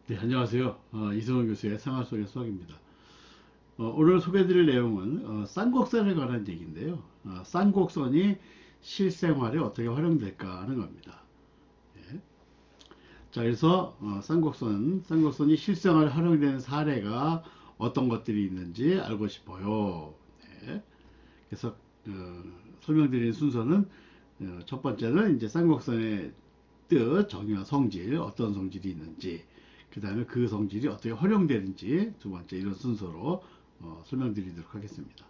네, 안녕하세요. 이승원 교수의 생활 속의 수학입니다. 오늘 소개해드릴 내용은 쌍곡선에 관한 얘기인데요. 쌍곡선이 실생활에 어떻게 활용될까 하는 겁니다. 예. 자, 그래서 쌍곡선이 실생활에 활용되는 사례가 어떤 것들이 있는지 알고 싶어요. 네. 그래서 설명드리는 순서는 첫 번째는 이제 쌍곡선의 뜻, 정의와 성질, 어떤 성질이 있는지, 그 다음에 그 성질이 어떻게 활용되는지, 두 번째 이런 순서로 설명드리도록 하겠습니다.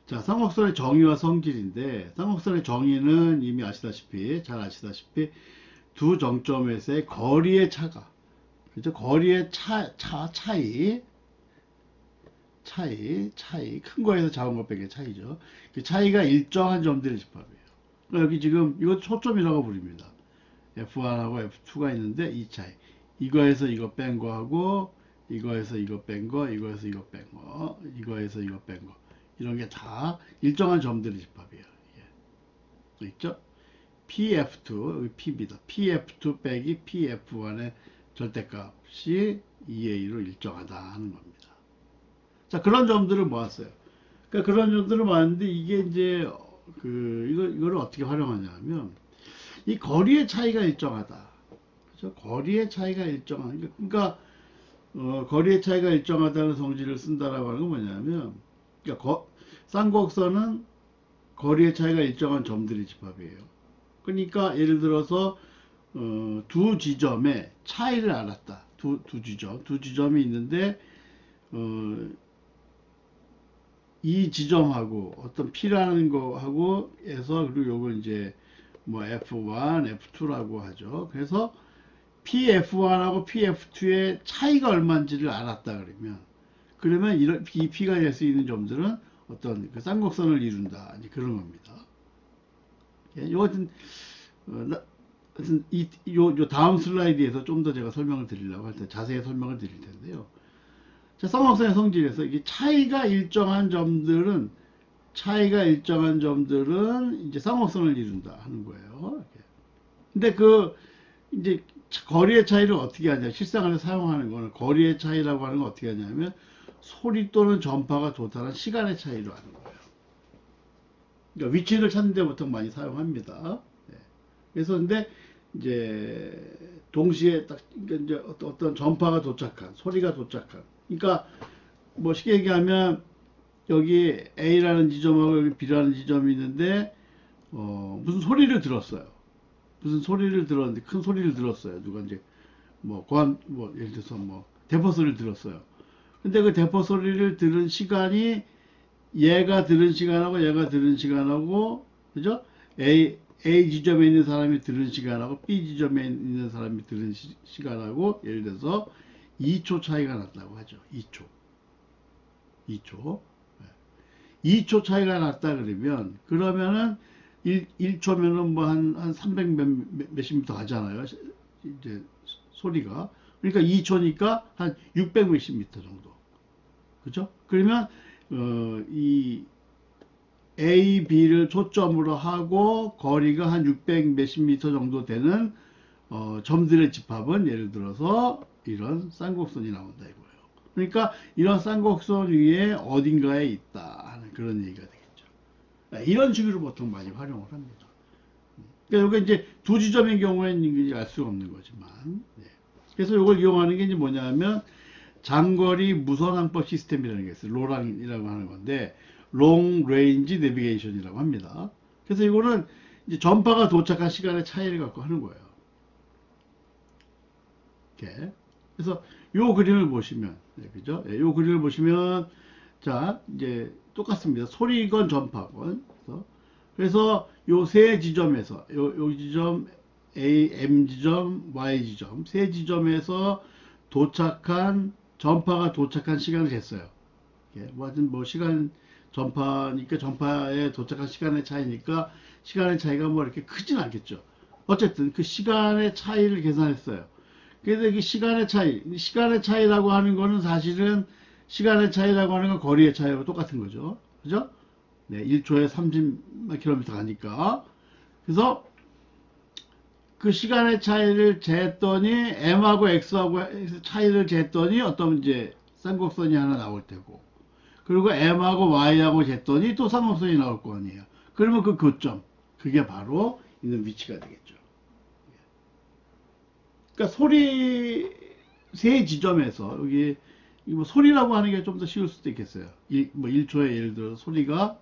자, 쌍곡선의 정의와 성질인데, 쌍곡선의 정의는 이미 잘 아시다시피 두 정점에서의 거리의 차가, 그죠? 거리의 차이, 큰 거에서 작은 것 빼기 차이죠. 그 차이가 일정한 점들의 집합이에요. 그러니까 여기 지금 이거 초점이라고 부릅니다. F1하고 F2가 있는데 이 차이. 이거에서 이거 뺀 거하고 이거에서 이거 뺀 거, 이거에서 이거 뺀 거, 이거에서 이거 뺀 거. 이런 게 다 일정한 점들의 집합이에요. 예. 있죠? PF2, 여기 PB다. PF2 빼기 PF1의 절대값이 2A로 일정하다 하는 겁니다. 자, 그런 점들을 모았어요. 그러니까 그런 점들을 모았는데 이게 이제 이거를 어떻게 활용하냐면 이 거리의 차이가 일정하다. 그죠? 거리의 차이가 일정한 그러니까 거리의 차이가 일정하다는 성질을 쓴다라고 하는 건 뭐냐면 그러니까 쌍곡선은 거리의 차이가 일정한 점들의 집합이에요. 그러니까 예를 들어서 두 지점의 차이를 알았다. 두 지점이 있는데 어, 이 지점하고 어떤 P라는 거하고 해서 그리고 요걸 이제 뭐 F1, F2라고 하죠. 그래서 PF1하고 PF2의 차이가 얼마인지를 알았다 그러면 이 P가 될 수 있는 점들은 어떤 그 쌍곡선을 이룬다. 이제 그런 겁니다. 예, 요 같은 요 다음 슬라이드에서 좀 더 제가 설명을 드리려고 할 때 자세히 설명을 드릴 텐데요. 자, 쌍곡선의 성질에서 이게 차이가 일정한 점들은 이제 쌍곡선을 이룬다 하는 거예요. 근데 이제 거리의 차이를 어떻게 하냐, 실생활에 사용하는 거는 거리의 차이라고 하는 건 어떻게 하냐면 소리 또는 전파가 도달한 시간의 차이로 하는 거예요. 그러니까 위치를 찾는 데 보통 많이 사용합니다. 네. 그래서 근데 이제 동시에 딱 그러니까 이제 어떤 전파가 도착한 소리가 도착한 그러니까 뭐 쉽게 얘기하면 여기 A라는 지점하고 여기 B라는 지점이 있는데 무슨 소리를 들었어요. 무슨 소리를 들었는데 큰 소리를 들었어요. 누가 이제 뭐 예를 들어서 뭐 대포 소리를 들었어요. 근데 그 대포 소리를 들은 시간이 얘가 들은 시간하고 그죠? A 지점에 있는 사람이 들은 시간하고 B 지점에 있는 사람이 들은 시간하고 예를 들어서 2초 차이가 났다고 하죠. 2초. 2초. 2초 차이가 났다 그러면은 1초면은 뭐 한 300 몇십 미터 가잖아요. 이제 소리가. 그러니까 2초니까 한 600 몇십 미터 정도. 그죠? 그러면 이 A, B를 초점으로 하고 거리가 한 600 몇십 미터 정도 되는 점들의 집합은 예를 들어서 이런 쌍곡선이 나온다 이거예요. 그러니까 이런 쌍곡선 위에 어딘가에 있다 하는 그런 얘기가 되겠죠. 이런 식으로 보통 많이 활용을 합니다. 그러니까 이게 이제 두 지점의 경우에는 알 수가 없는 거지만, 네. 그래서 이걸 이용하는 게 이제 뭐냐면 장거리 무선항법 시스템이라는 게 있어요. 로랑이라고 하는 건데, 롱 레인지 내비게이션이라고 합니다. 그래서 이거는 이제 전파가 도착한 시간의 차이를 갖고 하는 거예요. 이렇게. 그래서 요 그림을 보시면, 네, 그죠? 네, 요 그림을 보시면, 자, 이제 똑같습니다. 소리건 전파건. 그래서 요 세 지점에서, 요 지점 A, M 지점, Y 지점, 세 지점에서 전파가 도착한 시간을 쟀어요. 뭐 하여튼 뭐 시간 전파니까 전파에 도착한 시간의 차이니까 시간의 차이가 뭐 이렇게 크진 않겠죠. 어쨌든 그 시간의 차이를 계산했어요. 그래서 이 시간의 차이라고 하는 거는 사실은 시간의 차이라고 하는 건 거리의 차이하고 똑같은 거죠. 그죠? 네, 1초에 30km 가니까. 그래서 그 시간의 차이를 쟀더니 m하고 x하고 차이를 쟀더니 어떤 이제 쌍곡선이 하나 나올 테고, 그리고 m하고 y하고 쟀더니 또 쌍곡선이 나올 거 아니에요. 그러면 그 교점, 그게 바로 있는 위치가 되겠죠. 그러니까 소리 세 지점에서 여기 뭐 소리라고 하는 게 좀 더 쉬울 수도 있겠어요. 뭐 1초에 예를 들어 소리가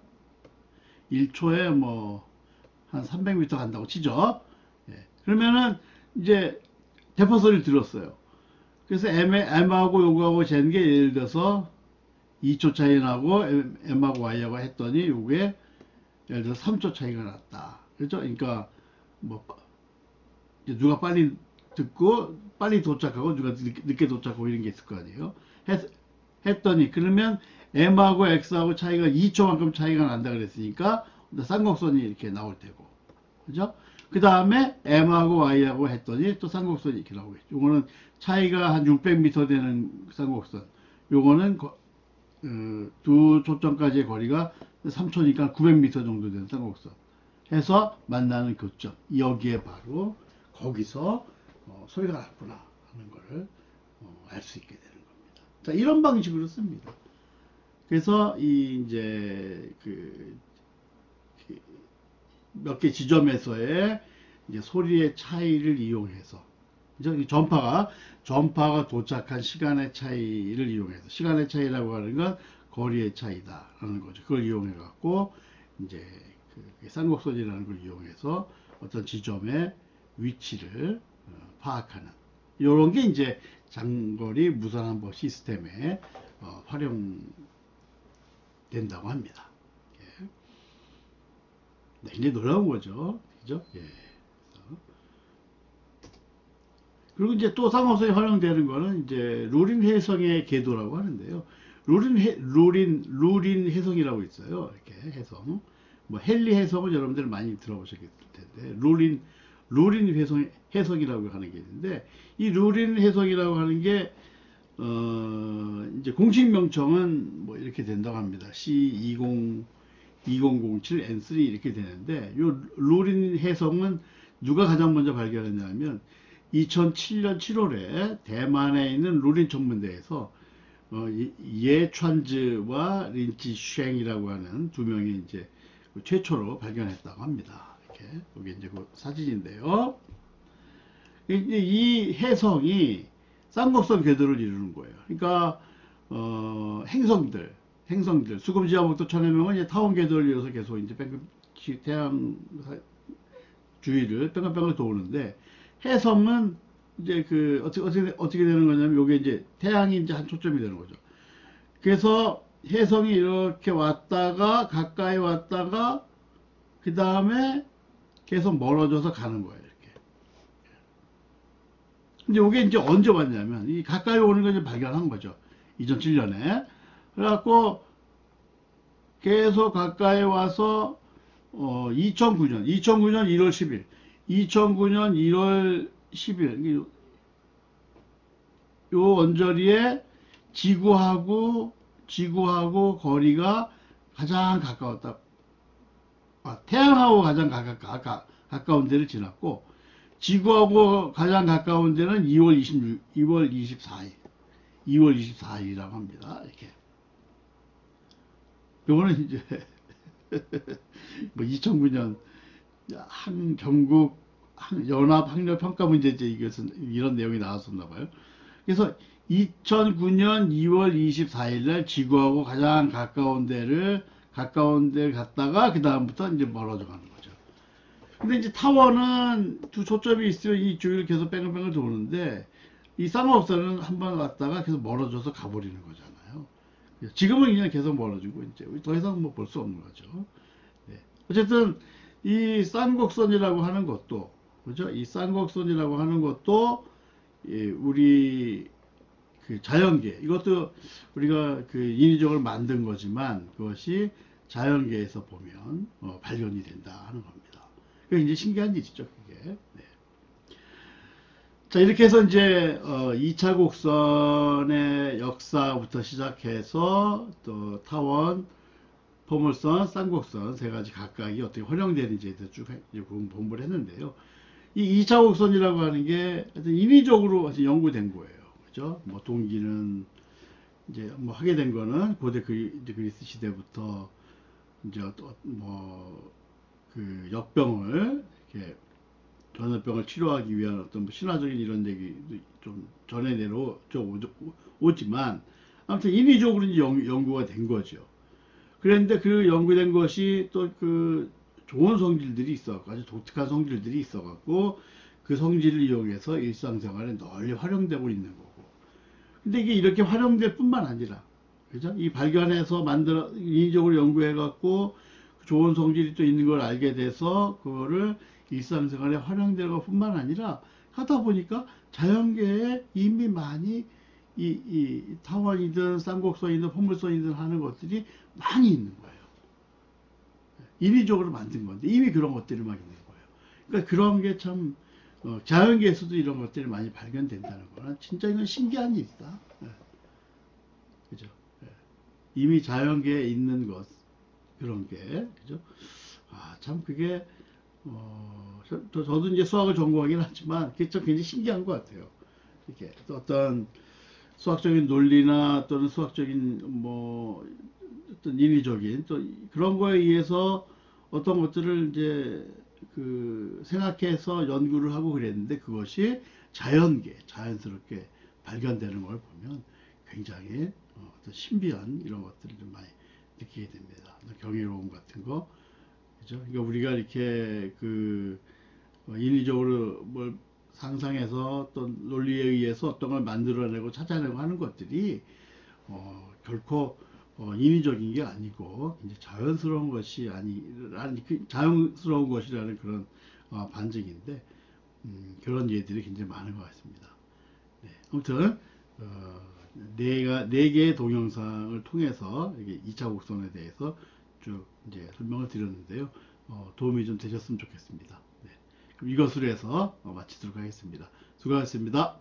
1초에 뭐 한 300m 간다고 치죠. 예. 그러면은 이제 대포 소리를 들었어요. 그래서 M하고 요거하고 재는 게 예를 들어서 2초 차이 나고 M하고 Y하고 했더니 요게 예를 들어서 3초 차이가 났다. 그렇죠? 그러니까 뭐 이제 누가 빨리 듣고 빨리 도착하고 누가 늦게 도착하고 이런 게 있을 거 아니에요. 했더니 그러면 M하고 X하고 차이가 2초만큼 차이가 난다 그랬으니까 쌍곡선이 이렇게 나올 테고, 그죠? 그 다음에 M하고 Y하고 했더니 또 쌍곡선이 이렇게 나오겠죠. 요거는 차이가 한 600m 되는 쌍곡선, 요거는 두 초점까지의 거리가 3초니까 900m 정도 되는 쌍곡선 해서 만나는 교점, 여기에 바로 거기서 소리가 났구나 하는 것을 알 수 있게 되는 겁니다. 자, 이런 방식으로 씁니다. 그래서 이 이제 몇 개 지점에서의 이제 소리의 차이를 이용해서, 그죠? 이 전파가 도착한 시간의 차이를 이용해서, 시간의 차이라고 하는 건 거리의 차이다라는 거죠. 그걸 이용해 갖고 이제 그 쌍곡선이라는 걸 이용해서 어떤 지점의 위치를 파악하는, 이런 게 이제 장거리 무선항법 시스템에 활용된다고 합니다. 예. 굉장히 놀라운 거죠. 그죠? 예. 그리고 이제 또 쌍곡선이 활용되는 거는 이제 루린 해성의 궤도라고 하는데요. 루린 해성이라고 있어요. 이렇게 해성. 뭐 헨리 해성은 여러분들 많이 들어보셨을 텐데, 루린 해성이라고 하는 게 있는데, 이 루린 해성이라고 하는 게 이제 공식 명칭은 뭐 이렇게 된다고 합니다. C2007N3 이렇게 되는데, 요 루린 해성은 누가 가장 먼저 발견했냐면 2007년 7월에 대만에 있는 루린 천문대에서 예찬즈와 린치 쉥이라고 하는 두 명이 이제 최초로 발견했다고 합니다. 이렇게 여기 이제 그 사진인데요. 이 해성이 쌍곡선 궤도를 이루는 거예요. 그러니까 행성들 수금지하목도 천해명은 이제 타원 궤도를 이어서 계속 이제 태양 주위를 뺑글뺑글 도는데, 해성은 이제 어떻게 되는 거냐면, 요게 이제 태양이 이제 한 초점이 되는 거죠. 그래서 해성이 이렇게 왔다가 가까이 왔다가 그 다음에 계속 멀어져서 가는 거예요. 이렇게. 근데 요게 이제 언제 왔냐면, 이 가까이 오는 걸 이제 발견한 거죠. 2007년에. 그래갖고 계속 가까이 와서 2009년 1월 10일 2009년 1월 10일 요 언저리에 지구하고 거리가 가장 가까웠다. 태양하고 가장 가까운 데를 지났고, 지구하고 가장 가까운 데는 2월 24일이라고 합니다. 이렇게. 요거는 이제 뭐 2009년 전국 연합 학력 평가 문제제, 이런 내용이 나왔었나 봐요. 그래서 2009년 2월 24일 날 지구하고 가장 가까운 데를 갔다가 그 다음부터 이제 멀어져 가는 거죠. 근데 이제 타원은 두 초점이 있으면 이 주위를 계속 뺑글뺑글 도는데, 이 쌍곡선은 한번 왔다가 계속 멀어져서 가버리는 거잖아요. 지금은 그냥 계속 멀어지고 이제 더 이상 뭐 볼 수 없는 거죠. 네. 어쨌든 이 쌍곡선이라고 하는 것도, 그죠? 이 쌍곡선이라고 하는 것도 우리 그 자연계, 이것도 우리가 그 인위적으로 만든 거지만 그것이 자연계에서 보면 발견이 된다 하는 겁니다. 그게 이제 신기한 일이죠, 그게. 네. 자, 이렇게 해서 이제 2차 곡선의 역사부터 시작해서 또 타원, 포물선, 쌍곡선 세 가지 각각이 어떻게 활용되는지에 대해서 쭉 공부를 했는데요. 이 2차 곡선이라고 하는 게 하여튼 인위적으로 하여튼 연구된 거예요. 그죠? 뭐 동기는 이제 뭐 하게 된 거는 고대 이제 그리스 시대부터 이제 그 역병을 이렇게 전염병을 치료하기 위한 어떤 뭐 신화적인 이런 얘기도 좀 전해 오지만 아무튼 인위적으로 이제 연구가 된 거죠. 그런데 그 연구된 것이 또 그 좋은 성질들이 있어, 아주 독특한 성질들이 있어갖고 그 성질을 이용해서 일상생활에 널리 활용되고 있는 거고. 근데 이게 이렇게 활용될 뿐만 아니라, 그죠? 이 발견해서 인위적으로 연구해갖고 좋은 성질이 또 있는 걸 알게 돼서 그거를 일상생활에 활용되는 뿐만 아니라 하다 보니까 자연계에 이미 많이 이 타원이든 쌍곡선이든 포물선이든 하는 것들이 많이 있는 거예요. 인위적으로 만든 건데 이미 그런 것들이 막 있는 거예요. 그러니까 그런 게 참 자연계에서도 이런 것들이 많이 발견된다는 거는 진짜 이건 신기한 일이다. 예, 그죠? 예. 이미 자연계에 있는 것 그런 게 그죠? 아, 참 그게 저도 이제 수학을 전공하긴 하지만 그게 참 굉장히 신기한 것 같아요. 이렇게 어떤 수학적인 논리나 또는 수학적인 뭐 어떤 인위적인 또 그런 거에 의해서 어떤 것들을 이제 그 생각해서 연구를 하고 그랬는데 그것이 자연스럽게 발견되는 걸 보면 굉장히 어떤 신비한 이런 것들을 좀 많이 느끼게 됩니다. 경이로움 같은 거, 그죠? 그러니까 우리가 이렇게 그 인위적으로 뭘 상상해서 또 논리에 의해서 어떤 걸 만들어내고 찾아내고 하는 것들이 결코 인위적인 게 아니고 이제 자연스러운 것이 자연스러운 것이라는 그런 반증인데 그런 예들이 굉장히 많은 것 같습니다. 네, 아무튼 네 개의 동영상을 통해서 이게 2차 곡선에 대해서 쭉 이제 설명을 드렸는데요. 도움이 좀 되셨으면 좋겠습니다. 네, 그럼 이것으로 해서 마치도록 하겠습니다. 수고하셨습니다.